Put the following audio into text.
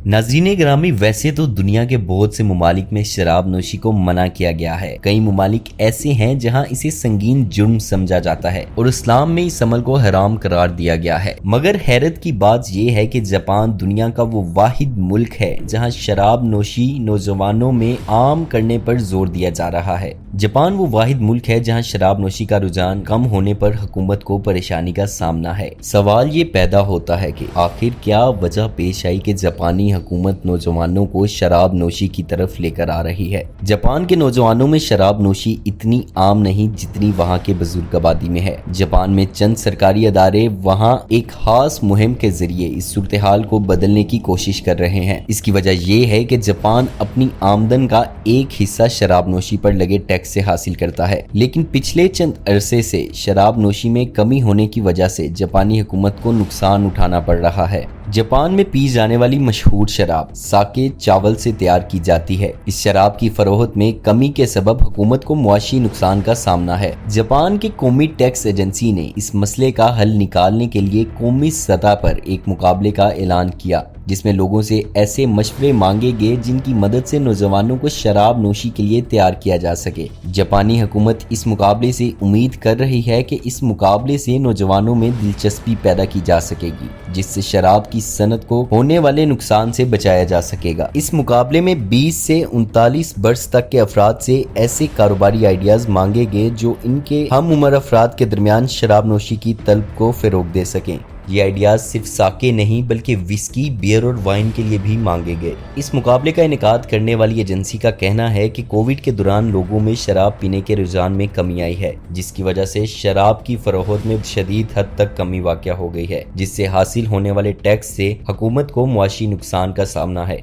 नाज़रीन ग्रामी, वैसे तो दुनिया के बहुत से ममालिक में शराब नोशी को मना किया गया है। कई ममालिक ऐसे हैं जहां इसे संगीन जुर्म समझा जाता है और इस्लाम में इस अमल को हराम करार दिया गया है। मगर हैरत की बात यह है कि जापान दुनिया का वो वाहिद मुल्क है जहां शराब नोशी नौजवानों में आम करने पर जोर दिया जा रहा है। जापान वो वाहिद मुल्क है जहां शराब नोशी का रुझान कम होने पर हुकूमत को परेशानी का सामना है। सवाल ये पैदा होता है कि आखिर क्या वजह पेश आई कि जापानी हुकूमत नौजवानों को शराब नोशी की तरफ लेकर आ रही है। जापान के नौजवानों में शराब नोशी इतनी आम नहीं जितनी वहाँ के बुजुर्ग आबादी में है। जापान में चंद सरकारी अदारे वहाँ एक खास मुहिम के जरिए इस सूरत हाल को बदलने की कोशिश कर रहे हैं। इसकी वजह यह है कि जापान अपनी आमदन का एक हिस्सा शराब नोशी पर लगे टैक्स से हासिल करता है, लेकिन पिछले चंद अरसे से शराब नोशी में कमी होने की वजह से जापानी हुकूमत को नुकसान उठाना पड़ रहा है। जापान में पी जाने वाली मशहूर शराब साके चावल से तैयार की जाती है। इस शराब की फरोख्त में कमी के सबब हुकूमत को मुआशी नुकसान का सामना है। जापान की कौमी टैक्स एजेंसी ने इस मसले का हल निकालने के लिए कौमी सतह पर एक मुकाबले का ऐलान किया, जिसमें लोगों से ऐसे मशवरे मांगे गए जिनकी मदद से नौजवानों को शराब नोशी के लिए तैयार किया जा सके। जापानी हुकूमत इस मुकाबले से उम्मीद कर रही है कि इस मुकाबले से नौजवानों में दिलचस्पी पैदा की जा सकेगी, जिससे शराब की सनत को होने वाले नुकसान से बचाया जा सकेगा। इस मुकाबले में 20 से 39 बरस तक के अफराद से ऐसे कारोबारी आइडियाज मांगे गए जो इनके हम उम्र अफराद के दरमियान शराब नोशी की तलब को फरोग दे सकें। ये आइडियाज सिर्फ साके नहीं बल्कि विस्की, बियर और वाइन के लिए भी मांगे गए। इस मुकाबले का इनेकाद करने वाली एजेंसी का कहना है कि कोविड के दौरान लोगों में शराब पीने के रुझान में कमी आई है, जिसकी वजह से शराब की फरोख्त में शदीद हद तक कमी वाक़या हो गई है, जिससे हासिल होने वाले टैक्स से हुकूमत को मुआशी नुकसान का सामना है।